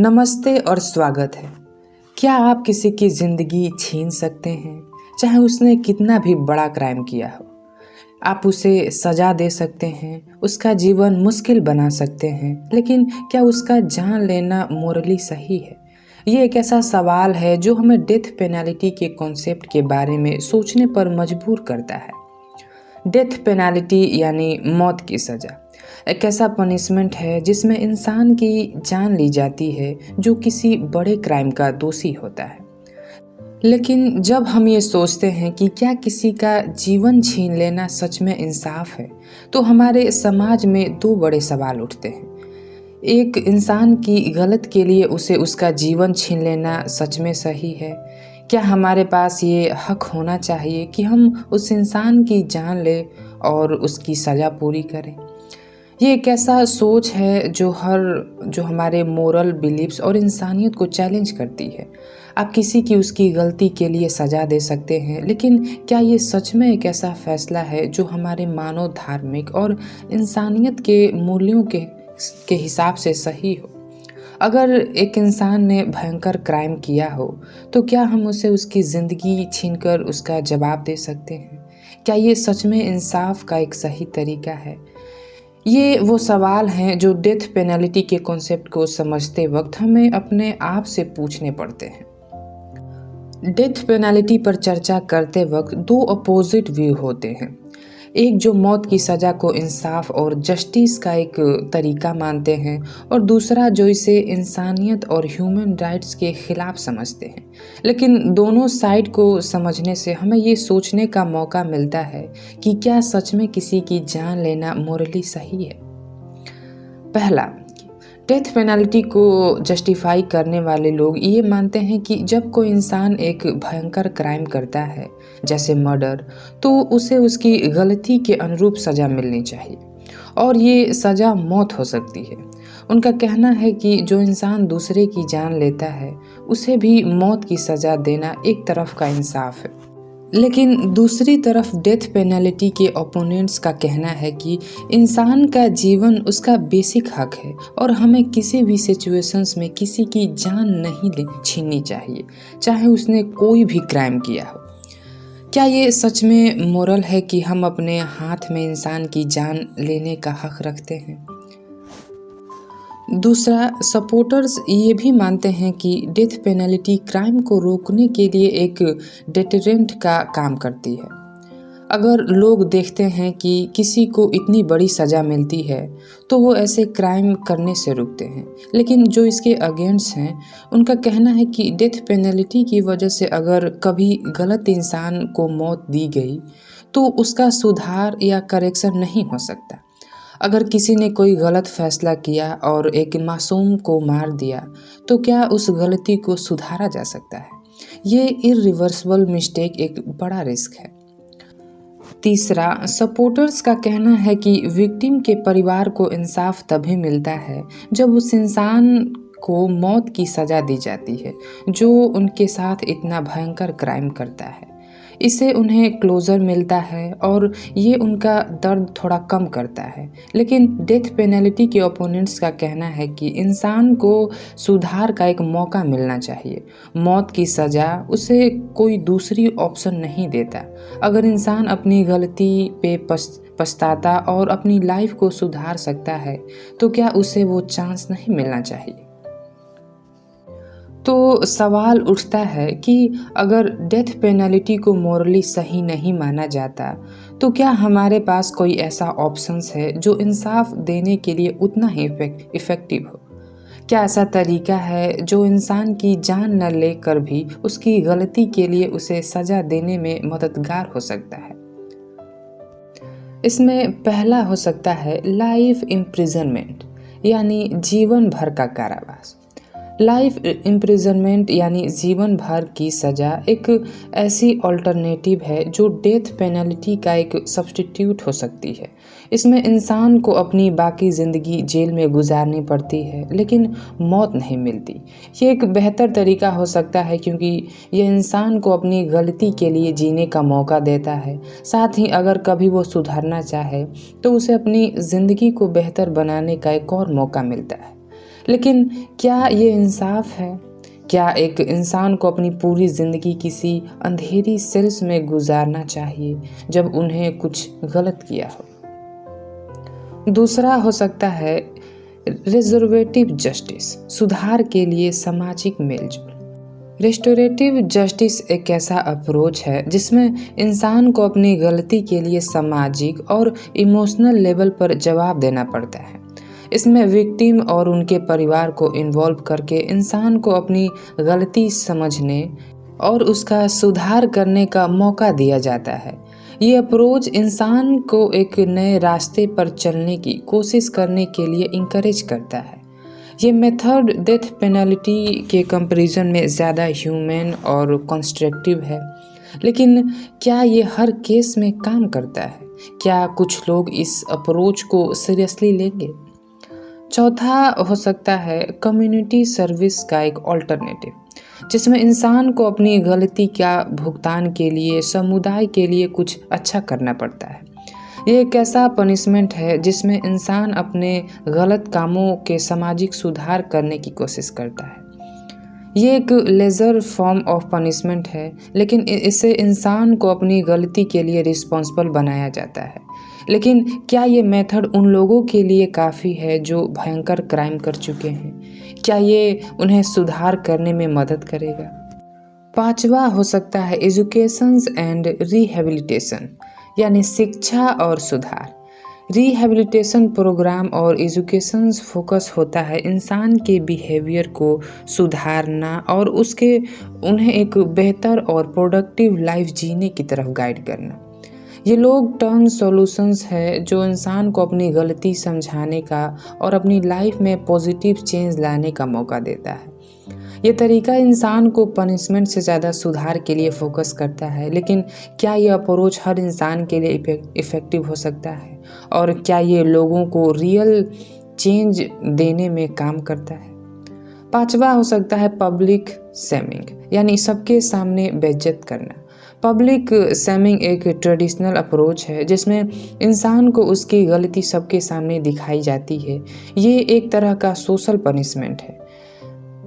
नमस्ते और स्वागत है। क्या आप किसी की ज़िंदगी छीन सकते हैं, चाहे उसने कितना भी बड़ा क्राइम किया हो? आप उसे सज़ा दे सकते हैं, उसका जीवन मुश्किल बना सकते हैं, लेकिन क्या उसका जान लेना मोरली सही है? ये एक ऐसा सवाल है जो हमें डेथ पेनल्टी के कॉन्सेप्ट के बारे में सोचने पर मजबूर करता है। डेथ पेनल्टी यानी मौत की सज़ा एक ऐसा पनिशमेंट है जिसमें इंसान की जान ली जाती है जो किसी बड़े क्राइम का दोषी होता है। लेकिन जब हम ये सोचते हैं कि क्या किसी का जीवन छीन लेना सच में इंसाफ है, तो हमारे समाज में दो बड़े सवाल उठते हैं। एक, इंसान की गलत के लिए उसे उसका जीवन छीन लेना सच में सही है? क्या हमारे पास ये हक होना चाहिए कि हम उस इंसान की जान लें और उसकी सज़ा पूरी करें? ये एक ऐसा सोच है जो हमारे मोरल बिलीव्स और इंसानियत को चैलेंज करती है। आप किसी की उसकी गलती के लिए सज़ा दे सकते हैं, लेकिन क्या ये सच में एक ऐसा फ़ैसला है जो हमारे मानव धार्मिक और इंसानियत के मूल्यों के हिसाब से सही हो? अगर एक इंसान ने भयंकर क्राइम किया हो, तो क्या हम उसे उसकी ज़िंदगी छीनकर उसका जवाब दे सकते हैं? क्या ये सच में इंसाफ का एक सही तरीका है? ये वो सवाल हैं जो डेथ पेनल्टी के कॉन्सेप्ट को समझते वक्त हमें अपने आप से पूछने पड़ते हैं। डेथ पेनल्टी पर चर्चा करते वक्त दो अपोजिट व्यू होते हैं। एक जो मौत की सज़ा को इंसाफ और जस्टिस का एक तरीका मानते हैं, और दूसरा जो इसे इंसानियत और ह्यूमन राइट्स के खिलाफ समझते हैं। लेकिन दोनों साइड को समझने से हमें ये सोचने का मौका मिलता है कि क्या सच में किसी की जान लेना मोरली सही है। पहला, डेथ पेनल्टी को जस्टिफाई करने वाले लोग ये मानते हैं कि जब कोई इंसान एक भयंकर क्राइम करता है, जैसे मर्डर, तो उसे उसकी गलती के अनुरूप सज़ा मिलनी चाहिए, और ये सज़ा मौत हो सकती है। उनका कहना है कि जो इंसान दूसरे की जान लेता है, उसे भी मौत की सज़ा देना एक तरफ का इंसाफ है। लेकिन दूसरी तरफ डेथ पेनल्टी के ओपोनेंट्स का कहना है कि इंसान का जीवन उसका बेसिक हक है, और हमें किसी भी सिचुएशंस में किसी की जान नहीं छीननी चाहिए, चाहे उसने कोई भी क्राइम किया हो। क्या ये सच में मोरल है कि हम अपने हाथ में इंसान की जान लेने का हक रखते हैं? दूसरा, सपोर्टर्स ये भी मानते हैं कि डेथ पेनल्टी क्राइम को रोकने के लिए एक डेटरेंट का काम करती है। अगर लोग देखते हैं कि किसी को इतनी बड़ी सज़ा मिलती है, तो वो ऐसे क्राइम करने से रुकते हैं। लेकिन जो इसके अगेंस्ट हैं, उनका कहना है कि डेथ पेनल्टी की वजह से अगर कभी गलत इंसान को मौत दी गई, तो उसका सुधार या करेक्शन नहीं हो सकता। अगर किसी ने कोई गलत फैसला किया और एक मासूम को मार दिया, तो क्या उस गलती को सुधारा जा सकता है? ये इरिवर्सिबल मिस्टेक एक बड़ा रिस्क है। तीसरा, सपोर्टर्स का कहना है कि विक्टिम के परिवार को इंसाफ तभी मिलता है जब उस इंसान को मौत की सज़ा दी जाती है जो उनके साथ इतना भयंकर क्राइम करता है। इससे उन्हें क्लोज़र मिलता है और ये उनका दर्द थोड़ा कम करता है। लेकिन डेथ पेनल्टी के ओपोनेंट्स का कहना है कि इंसान को सुधार का एक मौका मिलना चाहिए। मौत की सज़ा उसे कोई दूसरी ऑप्शन नहीं देता। अगर इंसान अपनी गलती पे पछताता और अपनी लाइफ को सुधार सकता है, तो क्या उसे वो चांस नहीं मिलना चाहिए? तो सवाल उठता है कि अगर डेथ पेनल्टी को मोरली सही नहीं माना जाता, तो क्या हमारे पास कोई ऐसा ऑप्शंस है जो इंसाफ देने के लिए उतना ही इफ़ेक्टिव हो? क्या ऐसा तरीका है जो इंसान की जान न लेकर भी उसकी गलती के लिए उसे सज़ा देने में मददगार हो सकता है? इसमें पहला हो सकता है लाइफ इम्प्रिजनमेंट, यानी जीवन भर का कारावास। लाइफ इम्प्रिजनमेंट यानी जीवन भर की सज़ा एक ऐसी ऑल्टरनेटिव है जो डेथ पेनल्टी का एक सब्स्टिट्यूट हो सकती है। इसमें इंसान को अपनी बाकी ज़िंदगी जेल में गुजारनी पड़ती है, लेकिन मौत नहीं मिलती। ये एक बेहतर तरीका हो सकता है क्योंकि यह इंसान को अपनी गलती के लिए जीने का मौका देता है। साथ ही अगर कभी वो सुधरना चाहे, तो उसे अपनी ज़िंदगी को बेहतर बनाने का एक और मौका मिलता है। लेकिन क्या ये इंसाफ है? क्या एक इंसान को अपनी पूरी ज़िंदगी किसी अंधेरी सेल्स में गुजारना चाहिए जब उन्हें कुछ गलत किया हो? दूसरा हो सकता है रिजर्वेटिव जस्टिस, सुधार के लिए सामाजिक मेलजोल। रेस्टोरेटिव जस्टिस एक ऐसा अप्रोच है जिसमें इंसान को अपनी गलती के लिए सामाजिक और इमोशनल लेवल पर जवाब देना पड़ता है। इसमें विक्टिम और उनके परिवार को इन्वॉल्व करके इंसान को अपनी गलती समझने और उसका सुधार करने का मौका दिया जाता है। ये अप्रोच इंसान को एक नए रास्ते पर चलने की कोशिश करने के लिए इंकरेज करता है। ये मेथड डेथ पेनल्टी के कंपैरिजन में ज़्यादा ह्यूमन और कंस्ट्रक्टिव है, लेकिन क्या ये हर केस में काम करता है? क्या कुछ लोग इस अप्रोच को सीरियसली लेंगे? चौथा हो सकता है कम्युनिटी सर्विस का एक ऑल्टरनेटिव, जिसमें इंसान को अपनी गलती का भुगतान के लिए समुदाय के लिए कुछ अच्छा करना पड़ता है। ये एक ऐसा पनिशमेंट है जिसमें इंसान अपने गलत कामों के सामाजिक सुधार करने की कोशिश करता है। ये एक लेज़र फॉर्म ऑफ पनिशमेंट है, लेकिन इससे इंसान को अपनी गलती के लिए रिस्पॉन्सिबल बनाया जाता है। लेकिन क्या ये मेथड उन लोगों के लिए काफ़ी है जो भयंकर क्राइम कर चुके हैं? क्या ये उन्हें सुधार करने में मदद करेगा? पांचवा हो सकता है एजुकेशंस एंड रिहेबिलिटेशन, यानी शिक्षा और सुधार। रिहेबिलिटेशन प्रोग्राम और एजुकेशन फोकस होता है इंसान के बिहेवियर को सुधारना और उन्हें एक बेहतर और प्रोडक्टिव लाइफ जीने की तरफ गाइड करना। ये लॉन्ग टर्म सॉल्यूशंस है जो इंसान को अपनी गलती समझाने का और अपनी लाइफ में पॉजिटिव चेंज लाने का मौका देता है। ये तरीका इंसान को पनिशमेंट से ज़्यादा सुधार के लिए फोकस करता है, लेकिन क्या ये अप्रोच हर इंसान के लिए इफ़ेक्टिव हो सकता है? और क्या ये लोगों को रियल चेंज देने में काम करता है? पांचवा हो सकता है पब्लिक शेमिंग, यानी सबके सामने बेइज्जत करना। पब्लिक शेमिंग एक ट्रेडिशनल अप्रोच है जिसमें इंसान को उसकी गलती सबके सामने दिखाई जाती है। ये एक तरह का सोशल पनिशमेंट है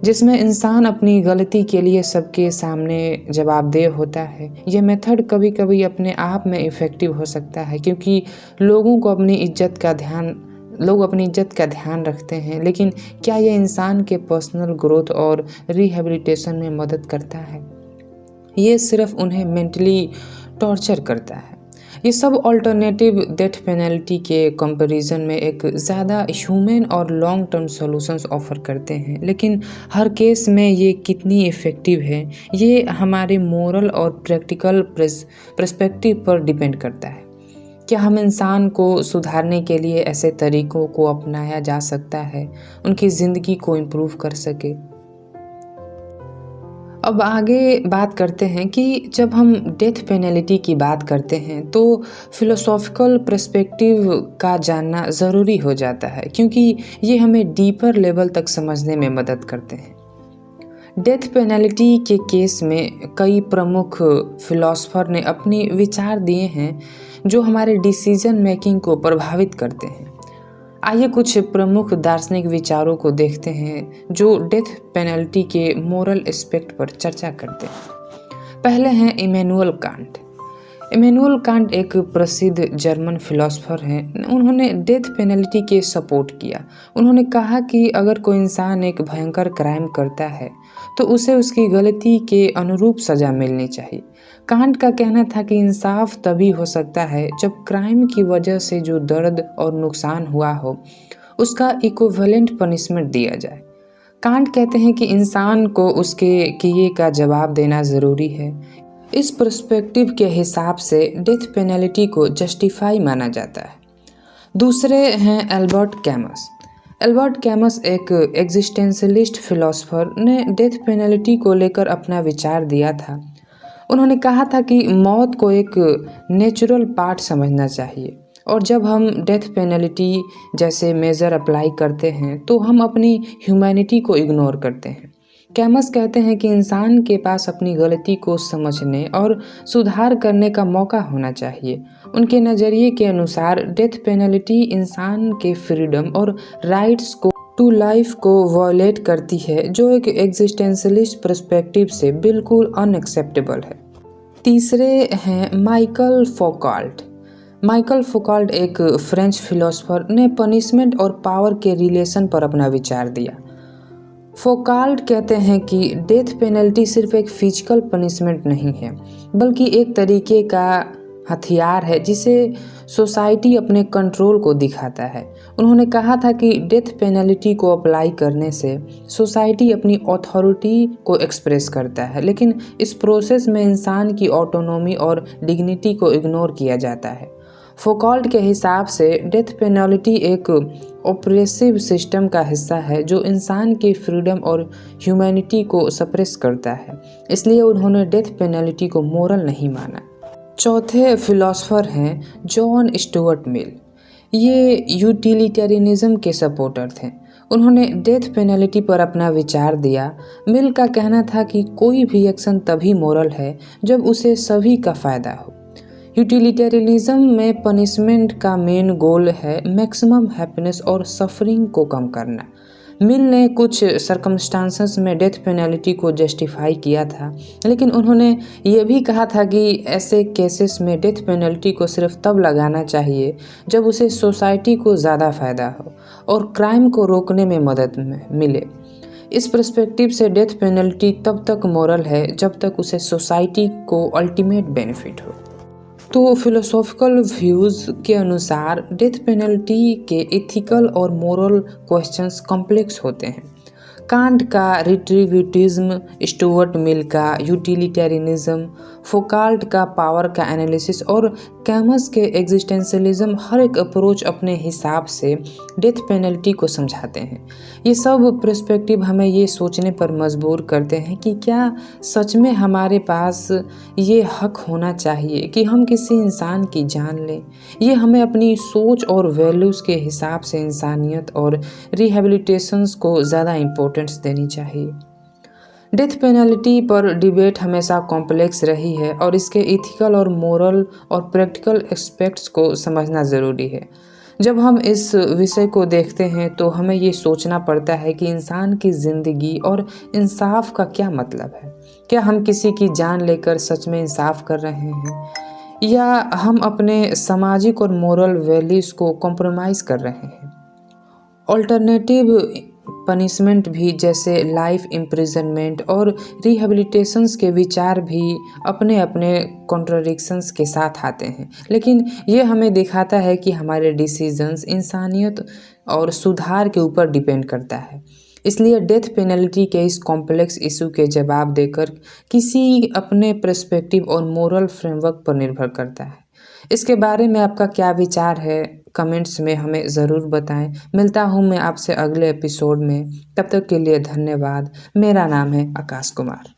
जिसमें इंसान अपनी गलती के लिए सबके सामने जवाबदेह होता है। यह मेथड कभी कभी अपने आप में इफ़ेक्टिव हो सकता है क्योंकि लोग अपनी इज्जत का ध्यान रखते हैं, लेकिन क्या यह इंसान के पर्सनल ग्रोथ और रिहेबिलिटेशन में मदद करता है? ये सिर्फ उन्हें मेंटली टॉर्चर करता है। ये सब ऑल्टरनेटिव डेथ पेनल्टी के कंपैरिजन में एक ज़्यादा ह्यूमन और लॉन्ग टर्म सॉल्यूशंस ऑफ़र करते हैं, लेकिन हर केस में ये कितनी इफ़ेक्टिव है ये हमारे मोरल और प्रैक्टिकल पर्सपेक्टिव पर डिपेंड करता है। क्या हम इंसान को सुधारने के लिए ऐसे तरीक़ों को अपनाया जा सकता है उनकी ज़िंदगी को इम्प्रूव कर सके? अब आगे बात करते हैं कि जब हम डेथ पेनल्टी की बात करते हैं तो फिलोसॉफिकल पर्सपेक्टिव का जानना ज़रूरी हो जाता है, क्योंकि ये हमें डीपर लेवल तक समझने में मदद करते हैं। डेथ पेनल्टी के केस में कई प्रमुख फिलोसोफर ने अपने विचार दिए हैं जो हमारे डिसीजन मेकिंग को प्रभावित करते हैं। आइए कुछ प्रमुख दार्शनिक विचारों को देखते हैं जो डेथ पेनल्टी के मोरल एस्पेक्ट पर चर्चा करते हैं। पहले हैं इमैनुअल कांट। इमैनुअल कांट एक प्रसिद्ध जर्मन फिलोसोफर हैं। उन्होंने डेथ पेनल्टी के सपोर्ट किया। उन्होंने कहा कि अगर कोई इंसान एक भयंकर क्राइम करता है तो उसे उसकी गलती के अनुरूप सज़ा मिलनी चाहिए। कांट का कहना था कि इंसाफ तभी हो सकता है जब क्राइम की वजह से जो दर्द और नुकसान हुआ हो उसका इक्विवेलेंट पनिशमेंट दिया जाए। कांट कहते हैं कि इंसान को उसके किए का जवाब देना ज़रूरी है। इस पर्सपेक्टिव के हिसाब से डेथ पेनल्टी को जस्टिफाई माना जाता है। दूसरे हैं एल्बर्ट कैमस। एल्बर्ट कैमस एक एग्जिस्टेंशलिस्ट फिलोसोफर ने डेथ पेनल्टी को लेकर अपना विचार दिया था। उन्होंने कहा था कि मौत को एक नेचुरल पार्ट समझना चाहिए और जब हम डेथ पेनल्टी जैसे मेजर अप्लाई करते हैं तो हम अपनी ह्यूमैनिटी को इग्नोर करते हैं। कैमस कहते हैं कि इंसान के पास अपनी गलती को समझने और सुधार करने का मौका होना चाहिए। उनके नज़रिए के अनुसार डेथ पेनल्टी इंसान के फ्रीडम और राइट्स को टू लाइफ को वॉयलेट करती है, जो एक एग्जिस्टेंशलिस्ट पर्सपेक्टिव से बिल्कुल अनएक्सेप्टेबल है। तीसरे हैं माइकल फौकॉल्ट। माइकल फौकॉल्ट एक फ्रेंच फिलोसोफर ने पनिशमेंट और पावर के रिलेशन पर अपना विचार दिया। फौकॉल्ट कहते हैं कि डेथ पेनल्टी सिर्फ एक फिजिकल पनिशमेंट नहीं है, बल्कि एक तरीके का हथियार है जिसे सोसाइटी अपने कंट्रोल को दिखाता है। उन्होंने कहा था कि डेथ पेनल्टी को अप्लाई करने से सोसाइटी अपनी अथॉरिटी को एक्सप्रेस करता है, लेकिन इस प्रोसेस में इंसान की ऑटोनॉमी और डिग्निटी को इग्नोर किया जाता है। फौकॉल्ट के हिसाब से डेथ पेनल्टी एक ऑप्रेसिव सिस्टम का हिस्सा है जो इंसान की फ्रीडम और ह्यूमैनिटी को सप्रेस करता है, इसलिए उन्होंने डेथ पेनल्टी को मोरल नहीं माना। चौथे फिलोसोफर हैं जॉन स्टुअर्ट मिल। ये यूटिलिटेरियनिज्म के सपोर्टर थे। उन्होंने डेथ पेनल्टी पर अपना विचार दिया। मिल का कहना था कि कोई भी एक्शन तभी मोरल है जब उसे सभी का फ़ायदा हो। यूटिलिटेरियनिज्म में पनिशमेंट का मेन गोल है मैक्सिमम हैप्पीनेस और सफरिंग को कम करना। मिल ने कुछ सर्कमस्टांसेस में डेथ पेनल्टी को जस्टिफाई किया था, लेकिन उन्होंने ये भी कहा था कि ऐसे केसेस में डेथ पेनल्टी को सिर्फ तब लगाना चाहिए जब उसे सोसाइटी को ज़्यादा फ़ायदा हो और क्राइम को रोकने में मदद मिले। इस पर्सपेक्टिव से डेथ पेनल्टी तब तक मोरल है जब तक उसे सोसाइटी को अल्टीमेट बेनिफिट हो। तो फिलोसॉफिकल व्यूज़ के अनुसार डेथ पेनल्टी के एथिकल और मोरल क्वेश्चंस कॉम्प्लेक्स होते हैं। कांट का रिट्रीब्यूटिज्म, स्टुअर्ट मिल का यूटिलिटेरियनिज्म, फौकॉल्ट का पावर का एनालिसिस और कैमस के एग्जिस्टेंशलिज्म, हर एक अप्रोच अपने हिसाब से डेथ पेनल्टी को समझाते हैं। ये सब पर्सपेक्टिव हमें ये सोचने पर मजबूर करते हैं कि क्या सच में हमारे पास ये हक होना चाहिए कि हम किसी इंसान की जान लें। ये हमें अपनी सोच और वैल्यूज़ के हिसाब से इंसानियत और रिहेबिलिटेशंस को ज़्यादा इम्पोर्टेंस देनी चाहिए। डेथ पेनल्टी पर डिबेट हमेशा कॉम्प्लेक्स रही है और इसके एथिकल और मोरल और प्रैक्टिकल एस्पेक्ट्स को समझना ज़रूरी है। जब हम इस विषय को देखते हैं तो हमें ये सोचना पड़ता है कि इंसान की ज़िंदगी और इंसाफ का क्या मतलब है। क्या हम किसी की जान लेकर सच में इंसाफ कर रहे हैं, या हम अपने सामाजिक और मोरल वैल्यूज़ को कॉम्प्रोमाइज़ कर रहे हैं। ऑल्टरनेटिव पनिशमेंट भी जैसे लाइफ इम्प्रिजनमेंट और रिहेबिलिटेशंस के विचार भी अपने अपने कॉन्ट्रडिक्शंस के साथ आते हैं, लेकिन ये हमें दिखाता है कि हमारे डिसीजंस इंसानियत और सुधार के ऊपर डिपेंड करता है। इसलिए डेथ पेनल्टी के इस कॉम्प्लेक्स इशू के जवाब देकर किसी अपने पर्सपेक्टिव और मोरल फ्रेमवर्क पर निर्भर करता है। इसके बारे में आपका क्या विचार है, कमेंट्स में हमें ज़रूर बताएं। मिलता हूं मैं आपसे अगले एपिसोड में, तब तक के लिए धन्यवाद। मेरा नाम है आकाश कुमार।